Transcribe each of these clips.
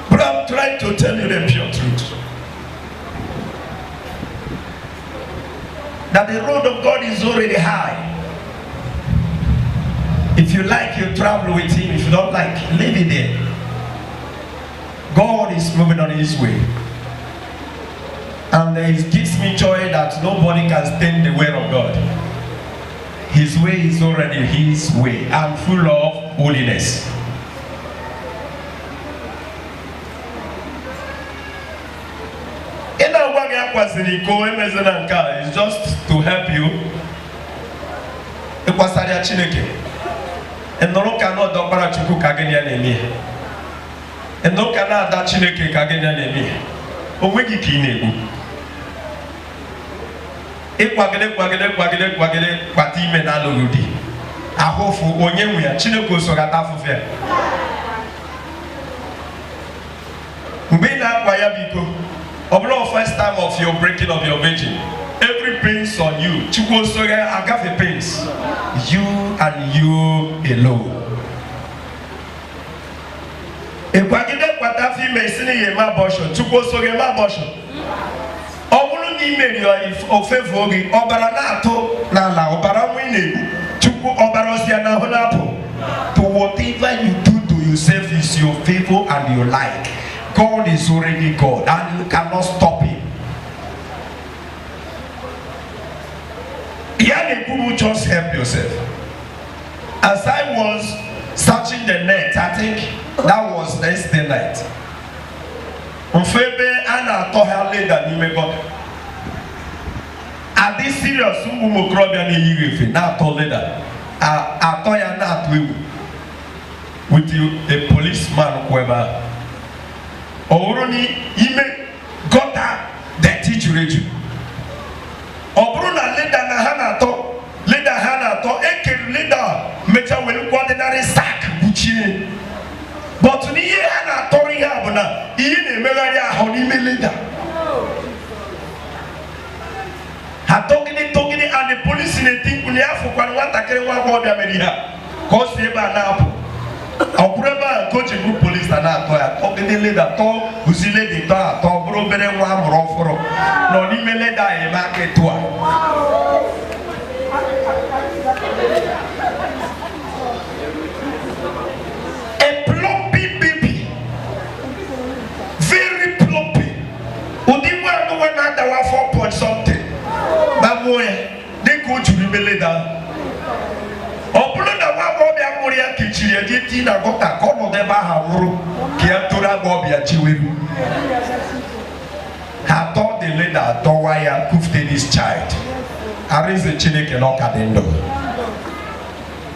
But I'm trying to tell you the pure truth. That the road of God is already high. If you like, you travel with him. If you don't like, leave it there. God is moving on his way. And it gives me joy that nobody can stand the way of God. His way is already his way and full of holiness. It's just to help you. And no cannot do para chuku kagenya nemi. And no cannot da chineke kagenya nemi. Omegi kinegu. Ekwagede kwati menalo yudi. Ahofu onyenwu ya chineke so gata fufe. Mbina kwa ya biko. Oblo first time of your breaking of your virgin. Every pains on you. Chukwu so ga agafe pains. You and you alone. Ekwagide kwata fi mesini ye ma abortion. Chukwu so ga ma abortion. Obulu ni meri o favor gi obara na ato na la obara wine. Chukwu obara osia na ho na apo. To whatever you do to yourself is your favor and your like. God is already God and you cannot stop him. Just help yourself. As I was searching the net, I think that was Wednesday night. Mfebe ana toha leda ni mego. Are this serious? Umu krobia ni yirefe na to leda. Atoya na atwewu. With you, a policeman kweba. Oroni ime gota dirty jureju. Obruna leda na hana to. Leda hana to eke leda mecha welu ordinary sack buchie. But ni ye hana to ri habuna iye ne megari aho ni me leda. Ha togini and the police ne think uni afu kwa nwata kere wa go bia mediha. Ko se ba na apu. Obreba coach group police na to ya togini leda to uzile de to bro bere wa mro foro. No ni me leda e ma ke to. A plumpy baby, very plumpy. Udi wa no one under 4 point something. Baboy, they go to the beleda. Opulo na wa bobi amuri ya kichiri eti na gota kono de ba hawuru ki atura bobi ya chiweru. Ha to the leader to wire kufte this child. Arise chineke no kadendo.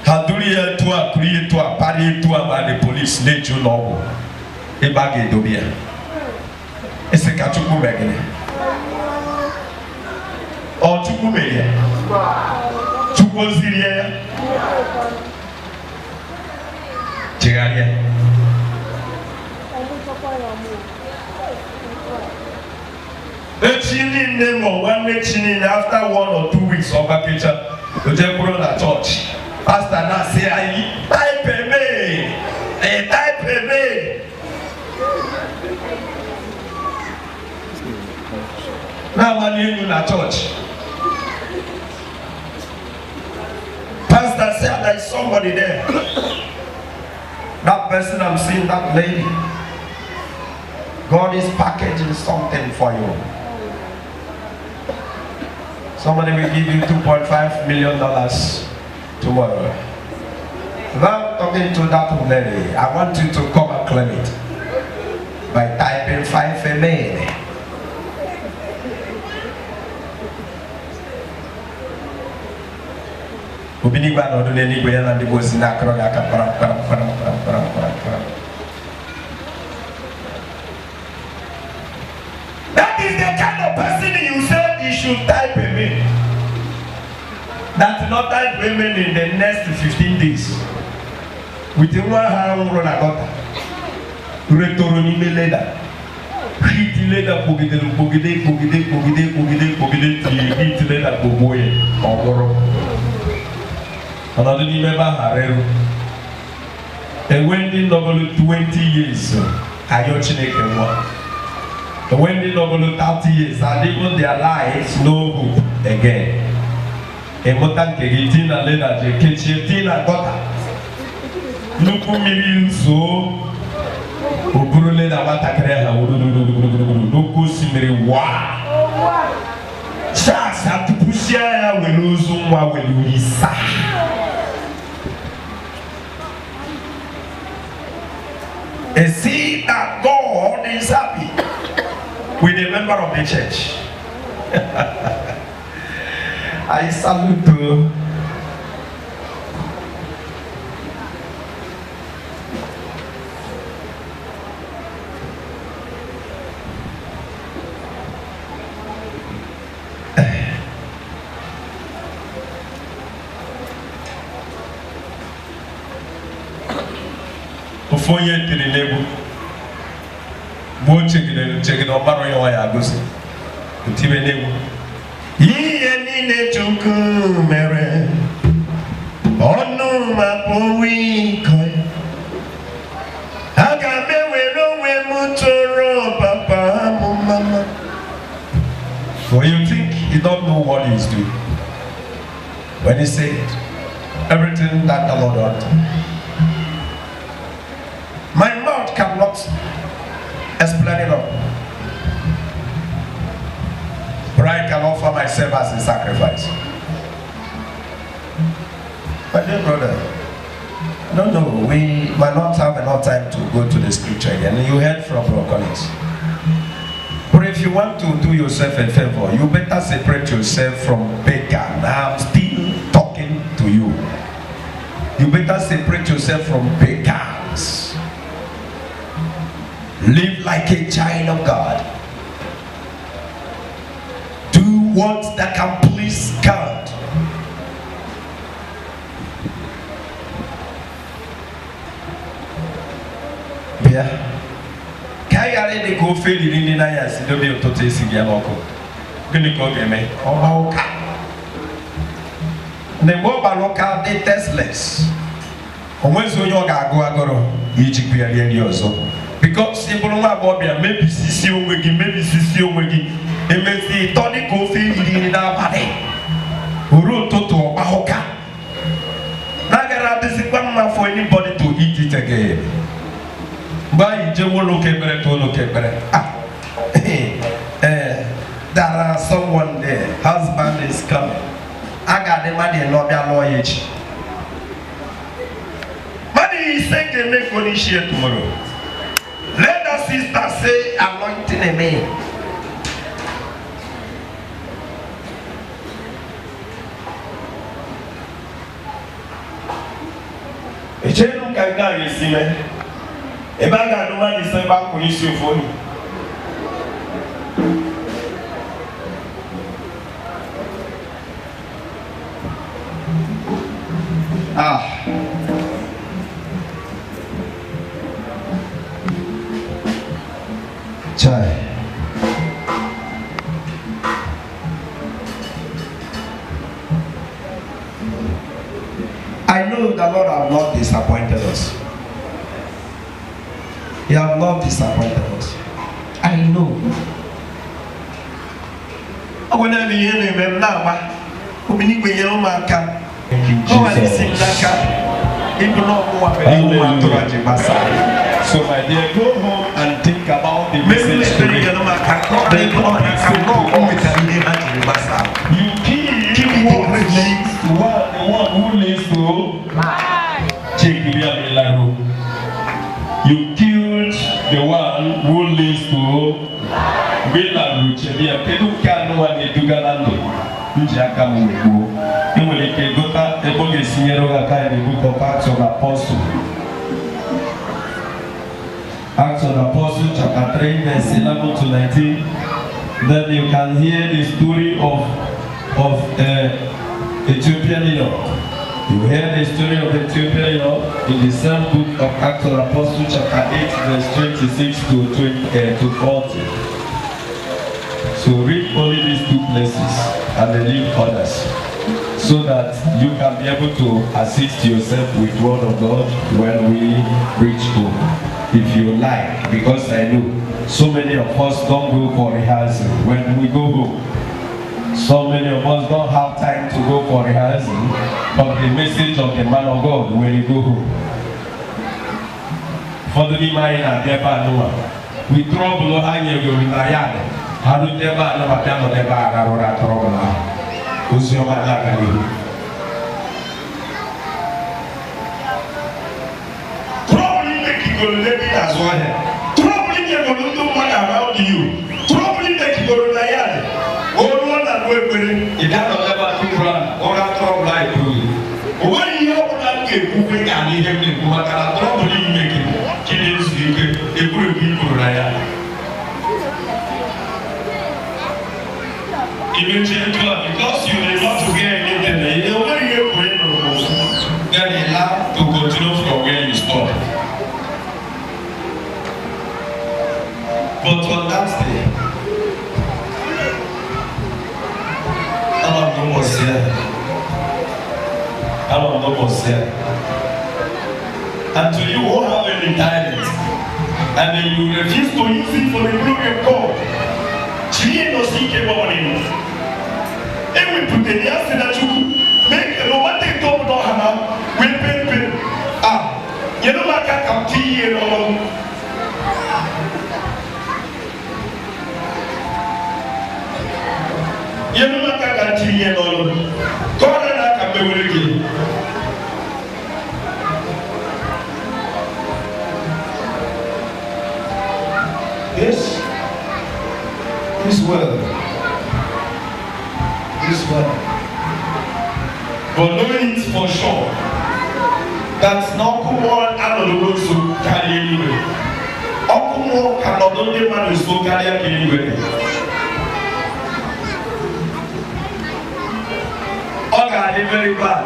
Haduri to a create to a party to a by the police let you know. E bagi dobia. Ese kachuku begine. O chuku meya. Chuku ziria. Chigaria. The chilling name of one day chilling after 1 or 2 weeks of vacation. You just go to the church. Pastor now say, I type me. I type me. Now I'm in the church. Pastor said there is somebody there. That person I'm seeing, that lady. God is packaging something for you. Somebody will give you $2.5 million tomorrow. Without talking to that lady, I want you to come and claim it by typing 5 amen. That is the kind of person you said you should type amen. That not type amen in the next 15 days. With the one hand run a daughter. Retoroni me leda. Hit leda pogide hit leda boboye ogoro. Another remember Harero. And when they novel 20 years, I don't think one. And when they novel 30 years, and even their lives no hope again. And what I'm getting a letter, the kitchen, I got look for me so. Oburule na watakreha nuku simiri wa sasa tupushia ya weluzu mwa welulisa. And see that God is happy with a member of the church. I salute you. Fonye tirinebu mo chegide obaro yo ya gosi ntibe nebu iye ni ne chuku mere onu ma powi ko aga me wero we mutoro papa mo mama. For you think you don't know what he's doing when he said everything that the Lord ordered. My mouth cannot explain it all. But I can offer myself as a sacrifice. But dear brother, no, we might not have enough time to go to the scripture again. You heard from Bro Collins. But if you want to do yourself a favor, you better separate yourself from pagan. I'm still talking to you. You better separate yourself from pagans. Live like a child of God. Do what that can please God. Yeah. Can you already go fail in the night? Don't be to taste again. Gonna go get me. Oh, okay. The mobile local they testless. When so you go agoro, you check your years. Because simple maybe sisi omegi, emesi toni kofi ili na bade. Uru toto obahoka. Nagara disikwa ma for anybody to eat it again. Ba ije wo lokebere to lokebere. There are someone there. Husband is coming. Aga the money no be aloyechi. Money is saying make money share tomorrow. Let the sister say anointing amen. Echenu kanga yesime. Ebaga numa ni seba kunisi ofoni. Chai. I know the Lord have not disappointed us. He have not disappointed us. I know. When I hear him now, thank you, Jesus. So my dear, go home and think about the message to me. You keep walking the one who leads to you killed the one who leads to Belaru. Njaka Mungu. Imulike gota eboge sinyero gaka in the book of Acts of the Apostles. Acts of the Apostles chapter 3 verse 11 to 19. Then you can hear the story of Ethiopian eunuch. You hear the story of Ethiopian eunuch in the same book of Acts of the Apostles chapter 8 verse 26 to 40. So read only these two places and then leave others. so that you can be able to assist yourself with Word of God when we reach home, if you like, because I know so many of us don't go for rehearsal when we go home. So many of us don't have time to go for rehearsal of the message of the man of God when you go home. For the mind and the we trouble and you will not yard. How do they buy no matter the bar or a trouble? Who's your man? Troubling the people living as well. Troubling the people around you. Troubling the people in the yard. All one that work with it. It doesn't ever to run or a trouble like you. When you open up a moving and you have been what a trouble you make it. Killing a good people like eventually, because you may not to get anything, you know where you're going to then you have to continue from where you stop. But on that day, Allah no was here. Allah no was here. And to you who have any talent, and then you refuse to use it for the glory of God, she no seek a morning. And we put the answer that you make no matter top no hammer will pay. You know what I can tea and all. You know what I can tea and all. God and I can be with you. Yes, this world. This one. But knowing it for sure that no one can carry anywhere. Okumo cannot only man is so carry anywhere. Okay, very bad.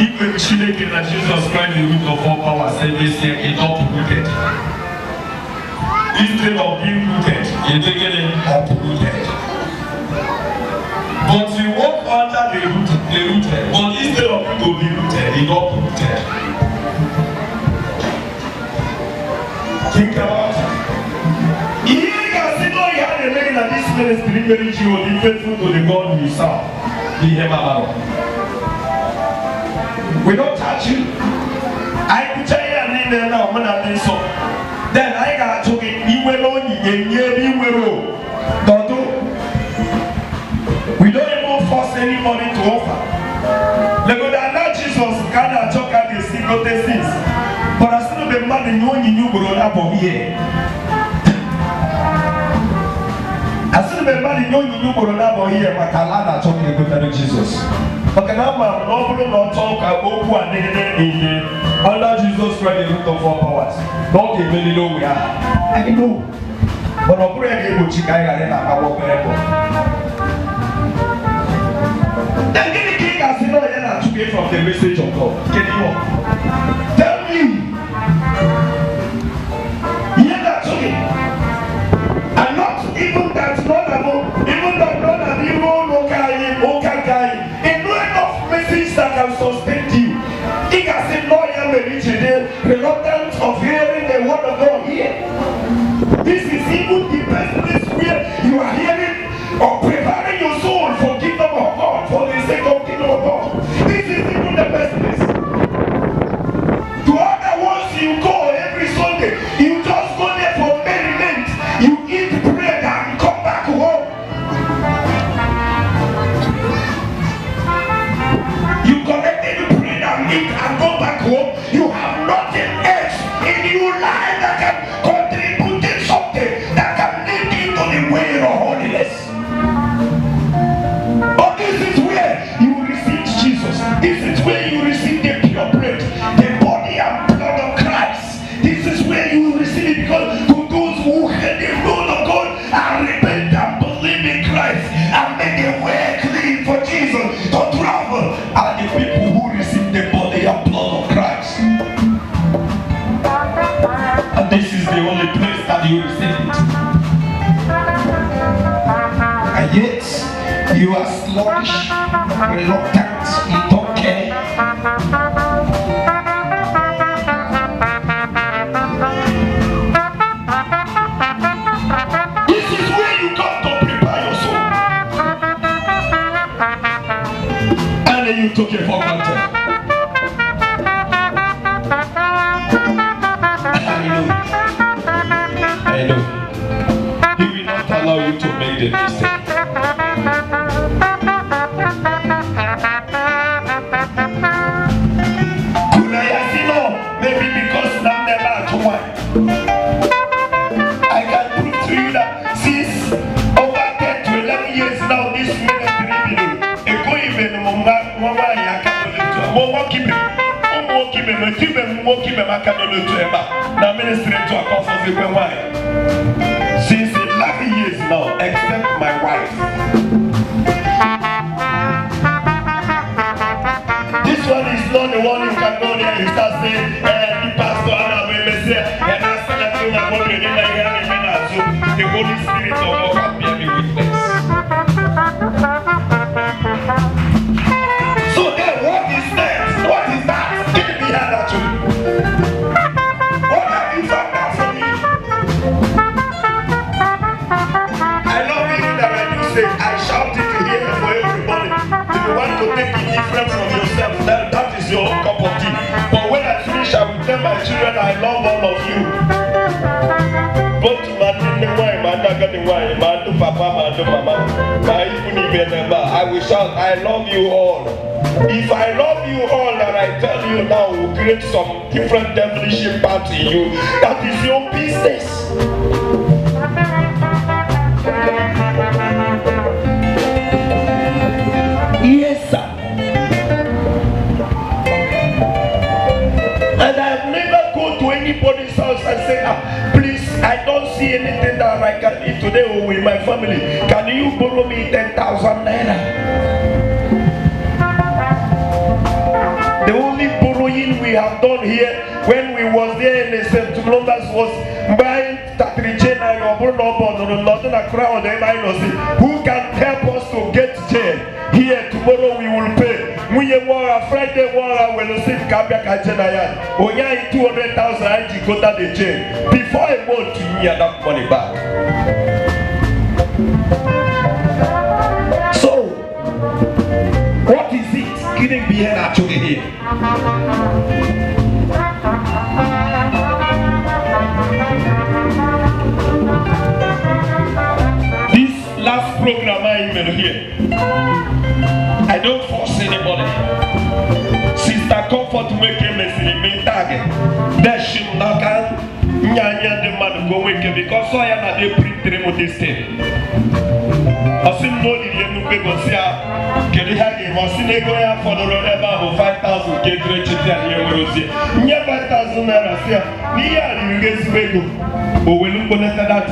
Even Chineke that Jesus Christ the root of all power said this year is not rooted. Instead of being rooted, you're taking it uprooted. But you walk under the rooted. But instead of you to be rooted, you not rooted. Think about it. You can see no you had a man that this ministry very true, be faithful to the God you serve. Be him alone. We don't touch you. I could tell you and then now when I did so. Then I got to get you will on you will. Don't do. We don't even force anybody to offer. Like when I know Jesus can talk at the single things. But I still the man in you grown up on here. I still the man in you grown up on here, but Kalana talking about Jesus. Okay, now I'm not talk about who are in the under Jesus Christ, the root of all powers. Don't give me know we are. I know. But I'm praying to Chicago and I will be then give the king as you know to get from the message of God. Can you walk? Tell me. Hear that to me. And not even that not about even that not that you okay. In no enough message that can sustain you. He can say no I am a reluctant of hearing the word of God here. This is even the best place where you are hearing or preparing your soul for kingdom of God, for the sake of kingdom of God. This is even the best place. To other ones you go every Sunday, you just go there for merriment. You eat bread and come back home. You collected bread and eat and go back home. You have nothing else in your life that can contribute to something that can lead you to the way of holiness. But this is where you receive Jesus. This is where you receive the pure bread, the body and blood of Christ. This is where you receive it because to those who heard the word of God and repent and believe in Christ and make the way clean for Jesus to travel are the people who receive the body and blood of Christ. And this is the only place that you receive it. And yet, you are sluggish, reluctant You took it for granted. I know. He will not allow you to make the mistake. Maybe because now never at one. I can prove to you that since over 10 to 11 years now, this ministry since 11 years now, except my wife. This one is not the one you can go there and start saying, the pastor and I will say, and I said that you are going to the Holy Spirit of God can be a witness. So then what is next? What is that? Give me that actually. What have you found out from me? I love it that when you say, I shout it here for everybody. If you want to take it different from yourself, that is your own cup of tea. But when I finish, I will tell my children I love all of you. Both I will shout, I love you all. If I love you all that I tell you now will create some different devilish impact in you, that is your business. Yes, sir. And I've never gone to anybody's house and said, please, I don't see anything that I can eat today with my family. Can you borrow me 10,000 naira? The only borrowing we have done here when we was there in the St. Columbus was buying Tatrichena or Northern Accra. Who can help us to get chair? Here tomorrow we will pay. Friday when we sit Kabia Kajenaya. Oya 200,000 I go to the chair. Before I want to hear that money back. So what is it getting behind actually here? This last program I'm here, I don't force anybody. Sister Comfort make a mess in the main target. That should not come. Nyanya the man go wake because I am at the print of this thing. I see no need to go see how can you have him? I see they go out for the road about 5,000 get rich and here we see. Near 5,000 naira here. Near you get Swego. But we look at that.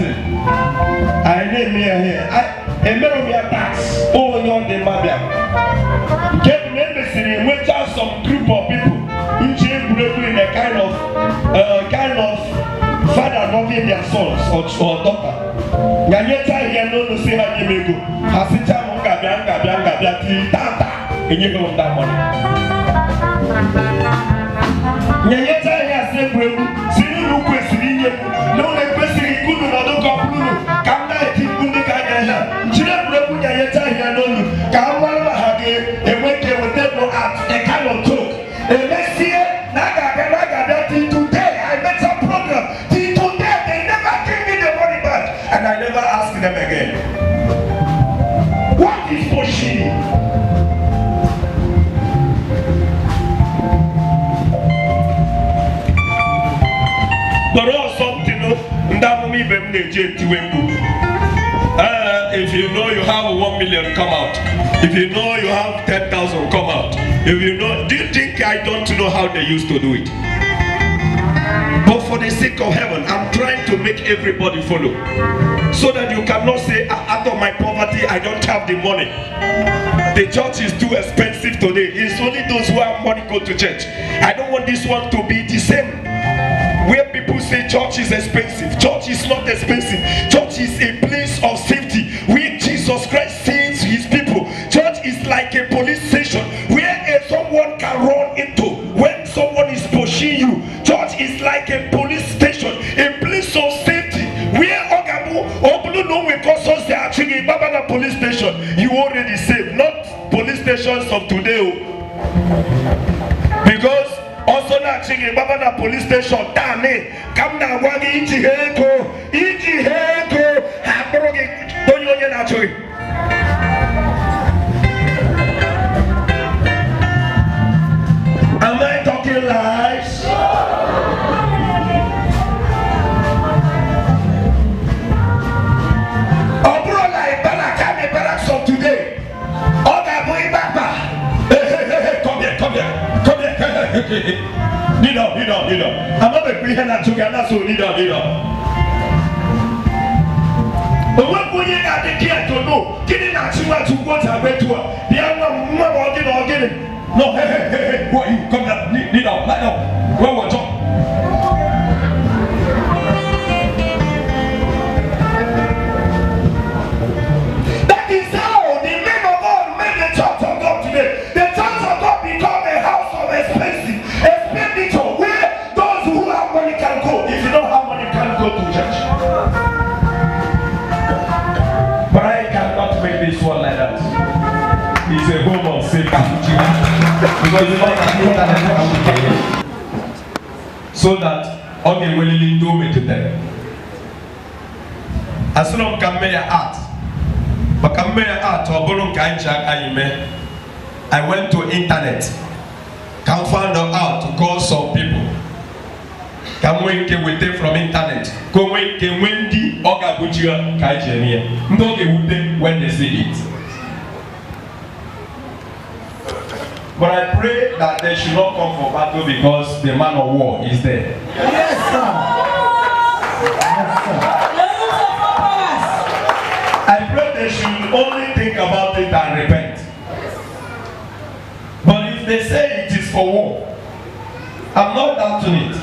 I name me here. I remember me a tax. Oh, no, the Mabia. Get members in which are some group of people in a kind of father loving their sons or daughter. Yanyeta here no say how you make go. Hasita Mungabia till Tata and you go that money. Yanyeta here say Brew, Sinu question, no question good no couple. Come that in Kundaka. Children Brew Yanyeta here no Kamala Hage and went there with them no act a kind of talk. And next year, Naga today I met some program. And I never ask them again. What is pushing? But also something if you know you have 1 million, come out. If you know you have 10,000, come out. If you know, do you think I don't know how they used to do it? But for the sake of heaven, I'm trying to make everybody follow. So that you cannot say, out of my poverty, I don't have the money. The church is too expensive today. It's only those who have money go to church. I don't want this one to be the same. Where people say church is expensive. Church is not expensive. Church is a place of safety where Jesus Christ saves his people. Church is like a police station where someone can run like a police station, a place of safety, where Ogabu no we cause us the actually Babana police station. You already safe, not police stations of today. Because also na actually Babana police station, Tane, Kamna Wagi Ichiheko, Habrogi, Tonyo actually. Am I talking lies? Obrola Ibalakame barracks of today. Oga boy Baba. Hey, come here. Leader. I'm not a green and together, so leader. But what would you have to care to know? Getting at you to go to a way to her. The other mother or getting. No, hey, what you come up, lead out, lie down. Where was John? That is how the men of God made the church of God today. The church of God become a house of expenditure where those who have money can go. If you don't have money, you can't go to church. But I cannot make this one like that. It's a home of safety. Because you know so that okay willing do me to them. As long as may art, but can may art or bolon kancha ayime. I went to internet, can find out to call some people. Can we get with them from internet? Can we get windy or gabuja kajemia? No, they would when they see it. But I pray that they should not come for battle because the man of war is there. Yes, sir. I pray they should only think about it and repent. But if they say it is for war, I'm not doubting it.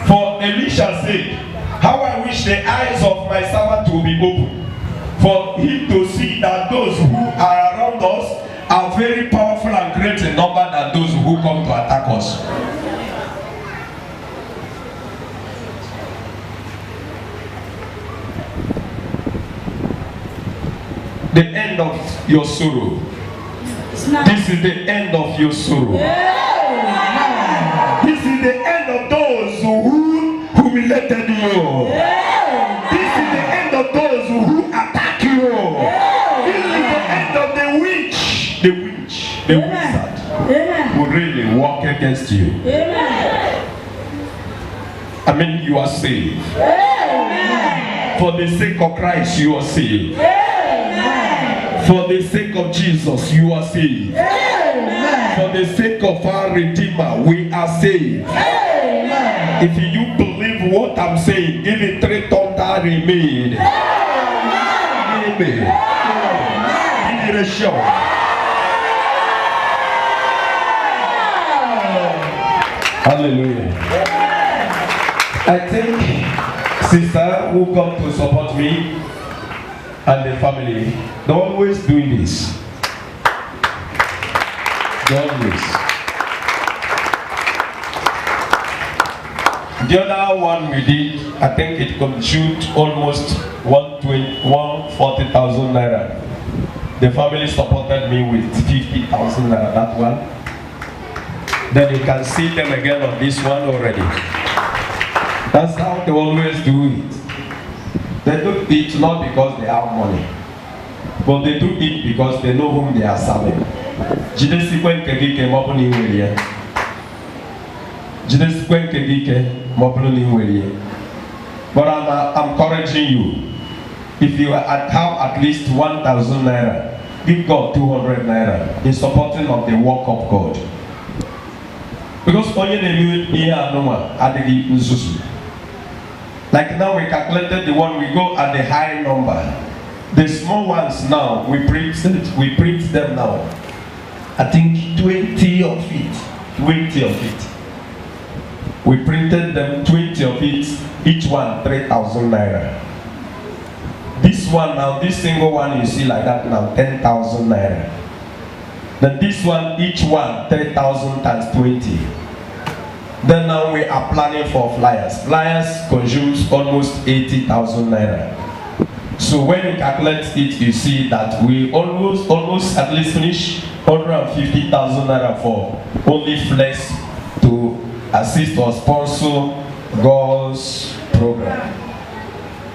For Elisha said, how I wish the eyes of my servant will be open, for him to see that those who are around us are very powerful and great in number than those who come to attack us. The end of your sorrow. This is the end of your sorrow. This is the end of those who humiliated you. This is the end of those who attack you. This is the end of the witch. The wizard will really walk against you. I mean, you are saved. For the sake of Christ, you are saved. For the sake of Jesus, you are saved. For the sake of our Redeemer, we are saved. If you believe what I'm saying, give it 3 thunder remain. Amen. Give it a show. Hallelujah. I think sister who come to support me and the family, they're always doing this. They're always. The other one we did, I think it consumed almost 140,000 naira. The family supported me with 50,000 naira, that one. Then you can see them again on this one already. That's how they always do it. They do it not because they have money, but they do it because they know whom they are serving. But I'm encouraging you, if you have at least 1,000 naira, give God 200 naira in supporting of the work of God. Because like now we calculated the one, we go at the high number. The small ones now, we print them now. I think 20 of it. We printed them 20 of it, each one 3,000 naira. This one now, this single one you see like that now, 10,000 naira. Then this one, each one 3,000 times 20. Then now we are planning for flyers. Flyers consumes almost 80,000 naira. So when you calculate it, you see that we almost at least finish 150,000 naira for only flex to assist or sponsor God's program.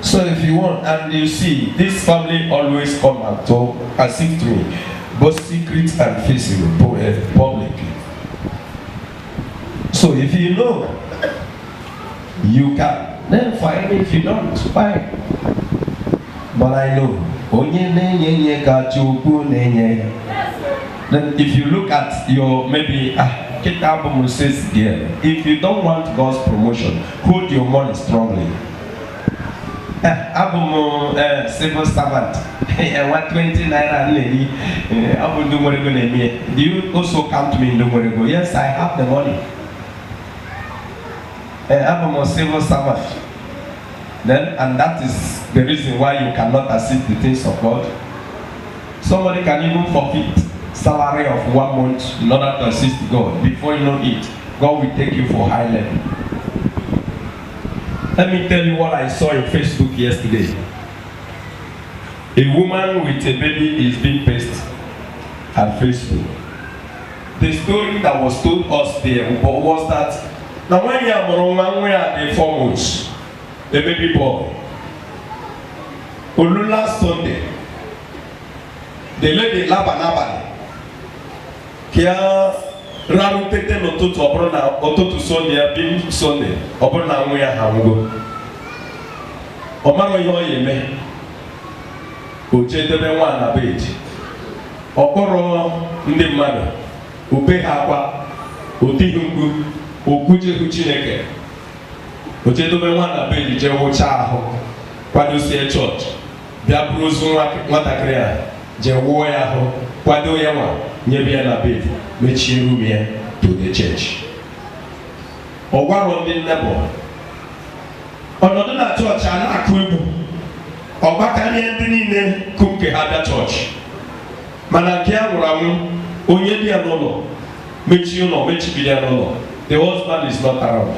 So if you want, and you see, this family always come out to assist me, both secret and visible, publicly. So if you know, you can. Then fine. If you don't, fine. But I know. Then if you look at your maybe says there, if you don't want God's promotion, hold your money strongly. Civil servant. 120 naira lady. Do you also count me in the money? Yes, I have the money. I'm a civil servant. Then, and that is the reason why you cannot assist the things of God. Somebody can even forfeit salary of 1 month in order to assist God. Before you know it, God will take you for high level. Let me tell you what I saw on Facebook yesterday. A woman with a baby is being pasted at Facebook. The story that was told us there was that now when you are one way at the 4 months, the baby boy, on last Sunday, the lady Labanabali, here Raru Tete no to Obrona, Oto Sunday, Bim Sunday, Obrona Wea Hango. Omaro Yoyeme, Ujetebe one abate, Okoro Ndimada, Upe Hapa, Utihungu, Ukuje Huchineke, Ujetebe one abate, Jewocha, Quadosia Church, Biabruzu Matakrea, Jewoya, Quadoyama, Nebiana Babe, Mechirumia to the church. Or one on the level. Another church and a quibble. Or Bakanian Denine Kuke had a church. Manakia Ram, Onyedia Nolo, Mechiuno, Mechibidia Nolo. The husband is not around.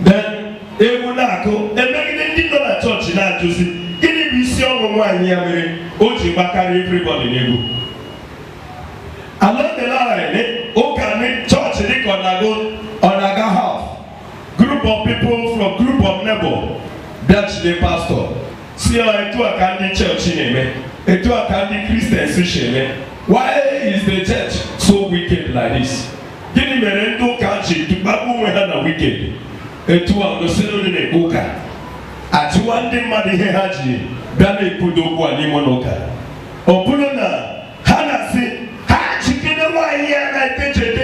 Then, Ebunako, and Megan did not a church in our Josie. Give me some 1 year, Oji Bakari, everybody knew. Along the line, Okami church in Onaga half. Group of people from group of neighbor. That's the pastor. See how I do a candy church in me. I do a candy Christian in. Why is the church so wicked like this? Give me a rental country to Babu when a wicked. A 2 hours in a boka. At 1 day, Madi Haji, Dane Pudoku and Limonoka. Opulona, Hana say. Chicken one year I take chicken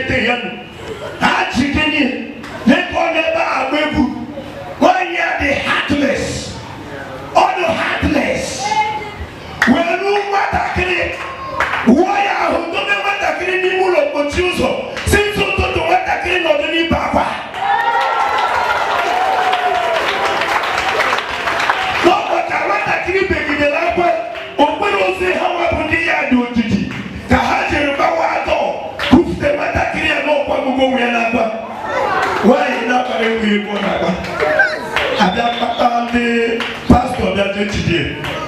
they call never a baby. 1 year the heartless. All the heartless. When you want a kid, why are you don't want a kid in the of Chuso? Since you don't want a kid on the Papa. No, but I want a kid baby the lap. Open will say how I put the yard do it. Why not a pastor that today?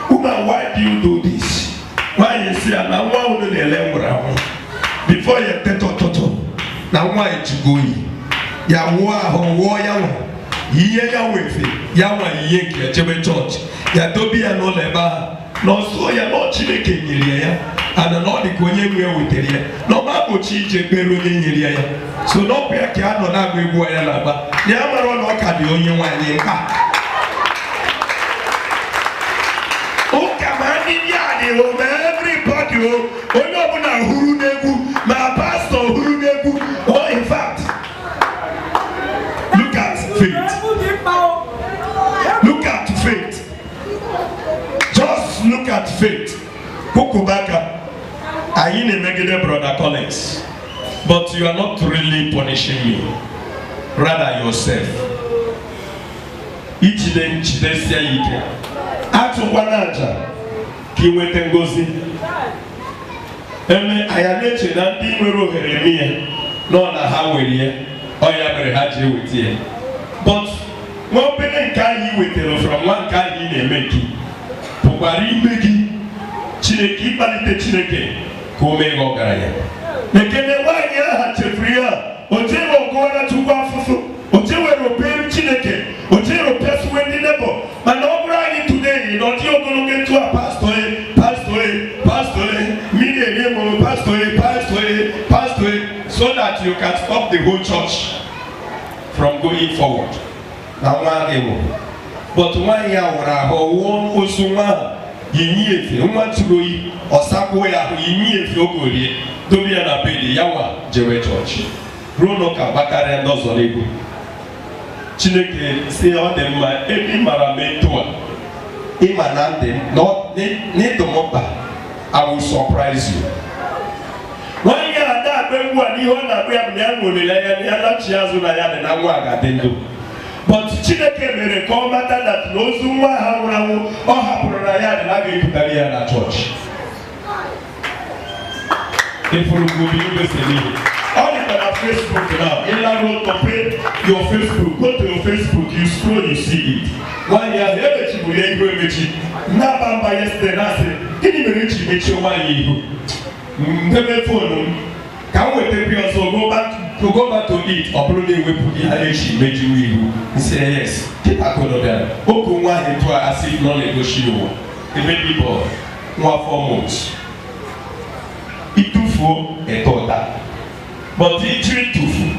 Woman, why do you do this? Why you see I'm one of the lemon before you take toto? Now why you go? Ya war ya with Yawa Yankee, Jebbe Church, Ya Toby and no labor, no so ya not chicken here, and an odd Konya with here, no Mabo Chiche Peru in here. So no pair can not have a boy lava. Yamaro no can be only 1 year. Oh, come on, everybody, oh, no, Hurunebu, my pastor Hurunebu, oh, in fact, look at faith. Look at faith. Just look at faith. Kukubaka, I in a negative brother Collins. But you are not really punishing me, rather yourself. Each day, say you Atu Wanaja, Kiwetengozi. I am nature that Dimero Heremia, not a Hawaii. ọ ya mere ha ji eweta ya. But nwa obere nke anyị wetara from nwa nke anyị na-eme nke pụkwara ime gị Chineke ịkpalite Chineke ka o mee gị ọgaranya. Ekene nwaanyị aha chefuru ya o jeghị ọgụwara Chukwu afụfụ o jewere opere Chineke o jere opesuwe ndị nebo mana ọ bụrụ anyị today na ọ dị ogologo etu a pastọ mmiri eri emo pastọ so that you can stop the whole church from going forward. Na nwa gị bụ but nwaanyị ya nwere ahụ wụọ ozu nwa yinye efe nwa tụrụ oyi ọsakwuo ya ahụ yinye efe ogorie dobe ya na bedi ya nwa jewe chọọchị ruo n'ụka gbakarịa ndị ọzọ n'ego. Chineke si ọ dị mma ebe ị mara metụ a ịma na ndị n'ịdụ m mkpa I will surprise you. Nwaanyị a ada akpa egwu a n'ihe ọ na-akpa ya bụ na ya nwere ya lachi azụ na ya dị na nwa ga-adị ndụ. But Chineke mere ka ọ mata that na ozu nwa ha nwụrụ anwụ ọ hapụrụ na ya dị na ga-ebutara ya na chọọchị. Ifuru gobi ibese n'ihe. All you can have Facebook now. In la road to pay your Facebook. Go to your Facebook. You scroll, you see it. One year, every chibu ye go mechi. Na bamba yesterday na say. Kini mechi mechi o one year. Ndebe phone. Can we take you also go back to it? Upload the web put the haleshi mechi we. He say yes. Keep a code there. Oku one into a asif non negotiable. Even people 4 months. Itufo etota. But it's really too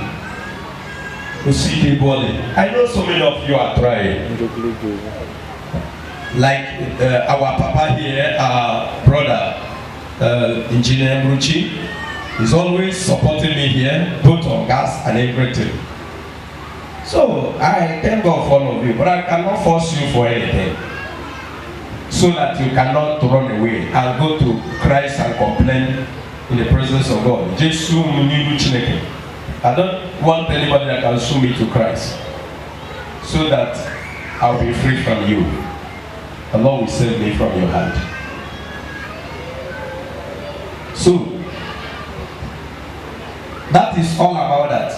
to see the body. I know so many of you are trying. Like our papa here, our brother, Engineer Mruchi, is always supporting me here, both on gas and everything. So I thank God for all of you, but I cannot force you for anything. So that you cannot run away and go to Christ and complain in the presence of God. I don't want anybody that can sue me to Christ, so that I'll be free from you. The Lord will save me from your hand. So that is all about that.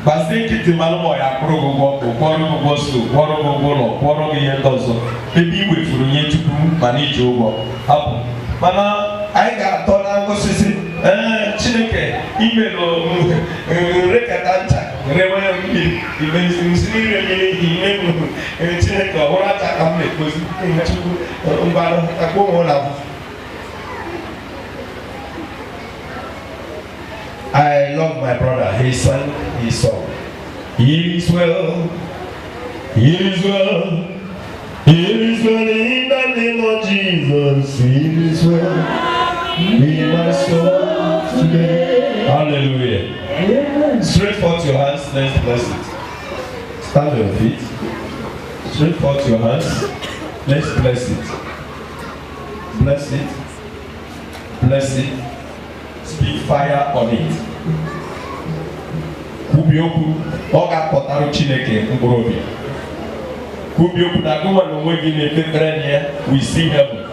Basiki malumo ya kuro go kworo so kworo go no kworo ge yendozo ebi we furu nye tupu manage ugo hapo mana ai ga to na ngosisi Chineke imelo rekata ncha rewe mbi imensiri re ime Chineke ora ta ka me kozi tupu mbaro akwo na. I love my brother. He sang his song. He is well. He is well. He is well in the name of Jesus. He is well. Be my soul today. Hallelujah. Straight forth your hands. Let's bless it. Stand on your feet. Straight forth your hands. Let's bless it. Bless it. Bless it. Speak fire on it. Kubioku, Oga Kotaru Chineke, Mborobi. Kubioku, Naguma, no way in the we see heaven.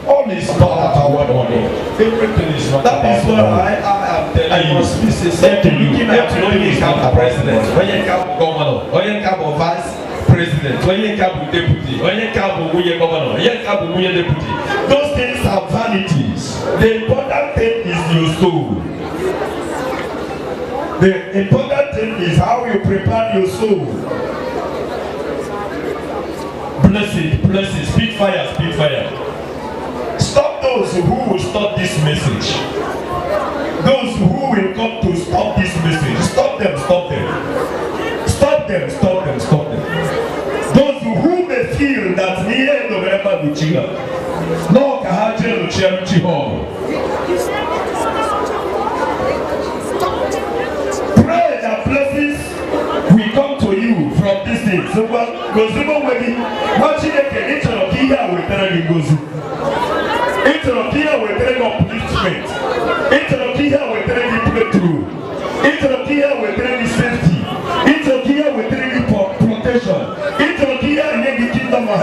All is not about money. Everything is not about money. That is what I am telling you. This is looking at when you come president, when you come governor, when you come vice president, when you come deputy, when you come governor, when you come deputy. Those things are vanities. The important thing is your soul. The important thing is how you prepare your soul. Bless it, speak fire, speak fire. Stop those who will stop this message. Those who will come to stop this message. Stop them, stop them. Stop them, stop them, stop them. Those who may feel that near November will chill up. No, Kahajel Charity Hall. Pray that blessings will come to you from this thing. So, Gozumo Wedding, watching a each of here will tell you Gozu. Each of here will tell you upliftment. Each of here will tell you breakthrough. Each of here will tell you safety. Each of here will tell you protection. Each of here will tell you kingdom of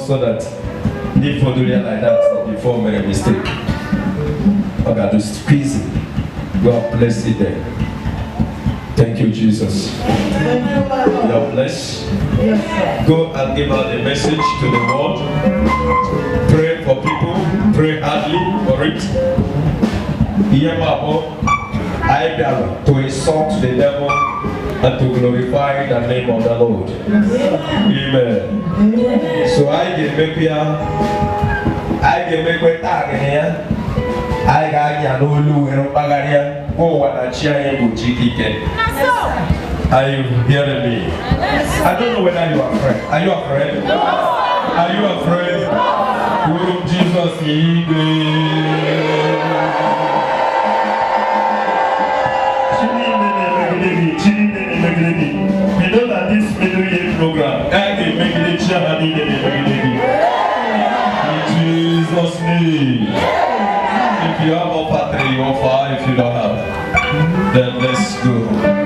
So that if you do it like that before make a mistake, I got to squeeze it. God bless you there. Thank you, Jesus. You are blessed. Go and give out the message to the world. Pray for people. Pray hardly for it. I gather to exalt the devil and to glorify the name of the Lord. Amen. So I can make you tag in here. I got Yanu and Pagaria. Oh, what a chair you Are you hearing me? I don't know whether you are afraid. Are you afraid? Are you afraid? Oh, Jesus, we know that this middle year program, I can make it in Jesus' name. If you have offer 3, offer. If you don't have, then let's go.